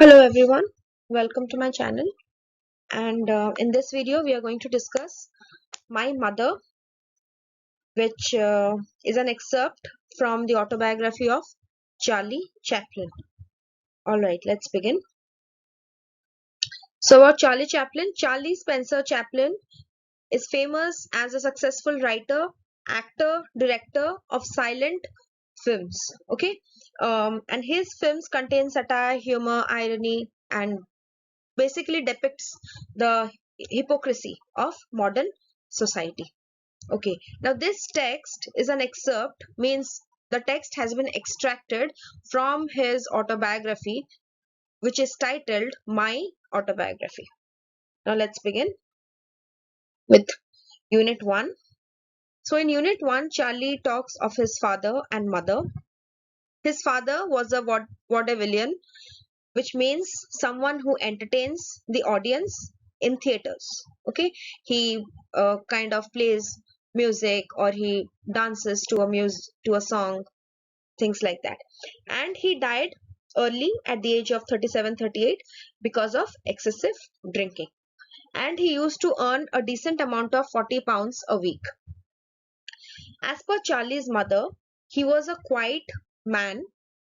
Hello everyone, welcome to my channel. And in this video we are going to discuss My Mother, which is an excerpt from the autobiography of Charlie Chaplin. Alright, let's begin. So about Charlie Chaplin, Charlie Spencer Chaplin is famous as a successful writer, actor, director of silent films. Okay, and his films contain satire, humor, irony, and basically depicts the hypocrisy of modern society. Okay, now this text is an excerpt, means the text has been extracted from his autobiography, which is titled My Autobiography. Now let's begin with Unit 1. So in Unit 1, Charlie talks of his father and mother. His father was a vaudevillian, which means someone who entertains the audience in theaters. Okay, he kind of plays music or he dances to a song, things like that. And he died early at the age of 37-38 because of excessive drinking, and he used to earn a decent amount of 40 pounds a week. As per Charlie's mother, he was a quiet man,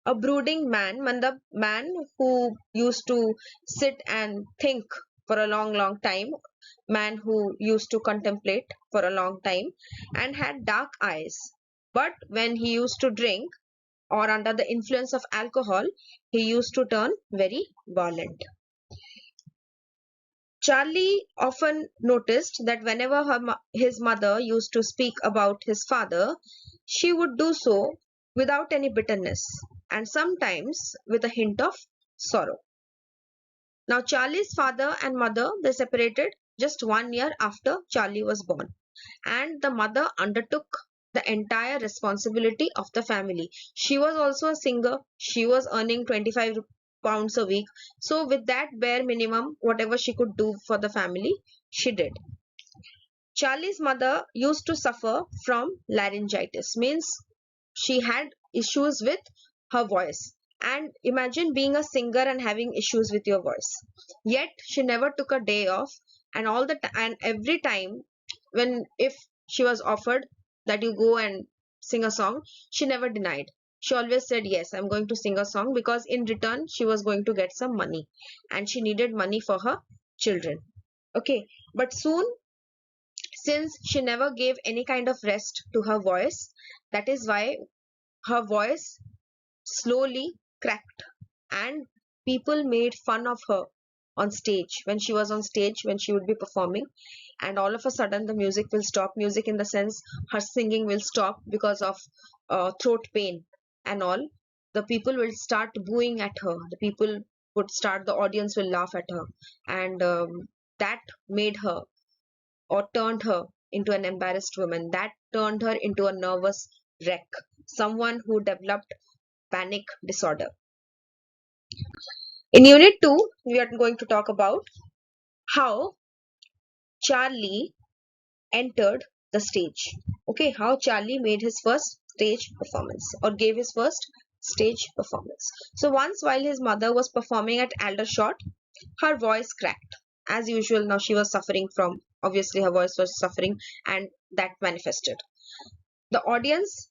a brooding man, the man who used to sit and think for a long time, man who used to contemplate for a long time, and had dark eyes. But when he used to drink or under the influence of alcohol, he used to turn very violent. Charlie often noticed that whenever his mother used to speak about his father, she would do so without any bitterness and sometimes with a hint of sorrow. Now, Charlie's father and mother, they separated just 1 year after Charlie was born, and the mother undertook the entire responsibility of the family. She was also a singer. She was earning 25 pounds a week. So with that bare minimum, whatever she could do for the family, she did. Charlie's mother used to suffer from laryngitis, means she had issues with her voice. And imagine being a singer and having issues with your voice. Yet she never took a day off, and and every time when if she was offered that you go and sing a song, she never denied. She always said, yes, I'm going to sing a song, because in return she was going to get some money, and she needed money for her children. Okay, but soon, since she never gave any kind of rest to her voice, that is why her voice slowly cracked, and people made fun of her on stage, when she was on stage, when she would be performing, and all of a sudden the music will stop. Music in the sense her singing will stop because of throat pain and all. The people will start booing at her, the audience will laugh at her, and that made her, or turned her into an embarrassed woman, that turned her into a nervous wreck, someone who developed panic disorder. In Unit 2, we are going to talk about how Charlie entered the stage. Okay, how Charlie made his first stage performance, or gave his first stage performance. So once, while his mother was performing at Aldershot, her voice cracked. As usual, now she was suffering from, obviously her voice was suffering, and that manifested. The audience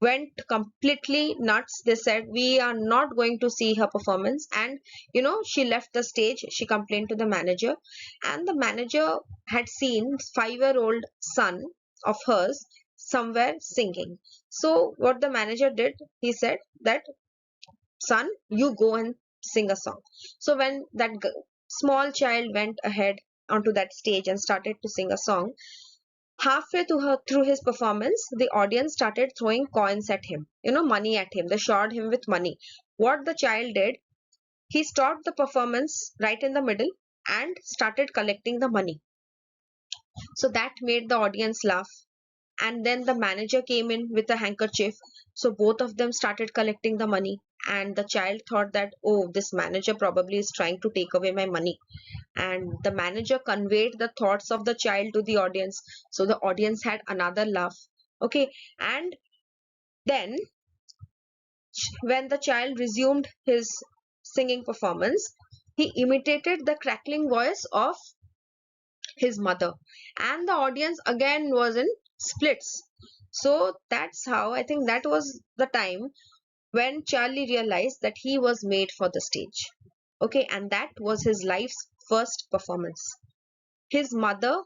went completely nuts. They said, we are not going to see her performance. And she left the stage. She complained to the manager, and the manager had seen 5-year-old son of hers somewhere singing. So what the manager did, he said that, son, you go and sing a song. So when that small child went ahead onto that stage and started to sing a song, halfway through his performance, the audience started throwing coins at him, money at him. They showered him with money. What the child did, he stopped the performance right in the middle and started collecting the money. So that made the audience laugh. And then the manager came in with a handkerchief. So both of them started collecting the money. And the child thought that, oh, this manager probably is trying to take away my money. And the manager conveyed the thoughts of the child to the audience. So the audience had another laugh. Okay. And then when the child resumed his singing performance, he imitated the crackling voice of his mother, and the audience again was in splits. So that's how I think that was the time when Charlie realized that he was made for the stage. Okay, and that was his life's first performance. His mother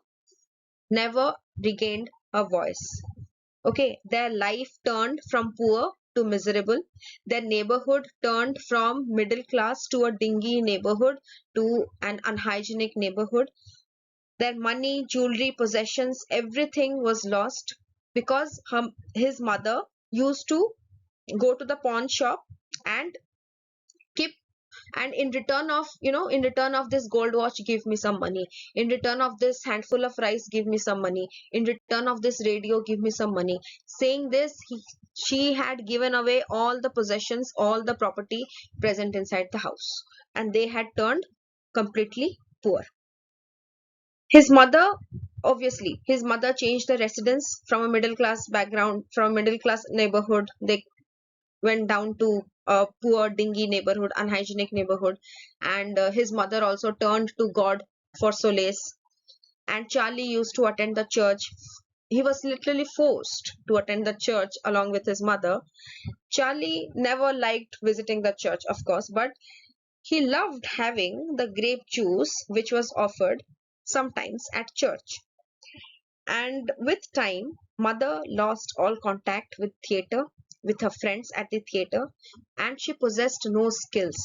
never regained her voice. Okay, their life turned from poor to miserable. Their neighborhood turned from middle class to a dingy neighborhood to an unhygienic neighborhood. Their money, jewelry, possessions, everything was lost because his mother used to go to the pawn shop and keep, and in return of this gold watch, give me some money. In return of this handful of rice, give me some money. In return of this radio, give me some money. Saying this, she had given away all the possessions, all the property present inside the house, and they had turned completely poor. His mother, obviously, his mother changed the residence from a middle class background, from a middle class neighborhood. They went down to a poor, dingy neighborhood, unhygienic neighborhood, and his mother also turned to God for solace. And Charlie used to attend the church. He was literally forced to attend the church along with his mother. Charlie never liked visiting the church, of course, but he loved having the grape juice which was offered sometimes at church. And with time, mother lost all contact with theater, with her friends at the theater, and she possessed no skills.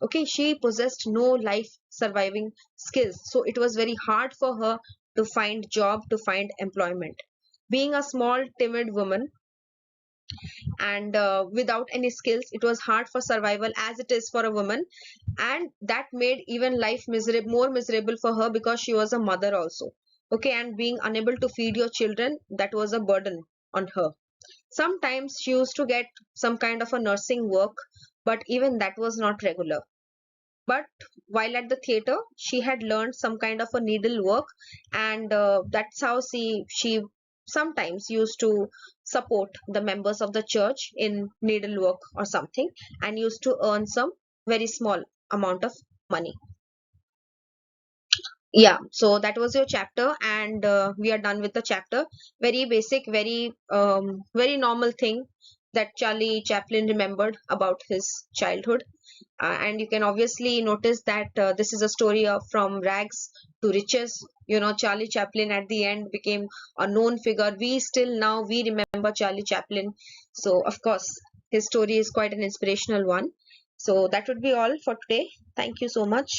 Okay, she possessed no life surviving skills. So it was very hard for her to find job, to find employment. Being a small, timid woman, and without any skills, it was hard for survival as it is for a woman, and that made even life miserable, more miserable for her, because she was a mother also. Okay, and being unable to feed your children, that was a burden on her. Sometimes she used to get some kind of a nursing work, but even that was not regular. But while at the theater, she had learned some kind of a needle work, and that's how she sometimes used to support the members of the church in needlework or something, and used to earn some very small amount of money. Yeah, so that was your chapter, and we are done with the chapter. Very basic, very normal thing that Charlie Chaplin remembered about his childhood. And you can obviously notice that this is a story of from rags to riches. Charlie Chaplin at the end became a known figure. We still now we remember Charlie Chaplin. So of course his story is quite an inspirational one. So that would be all for today. Thank you so much.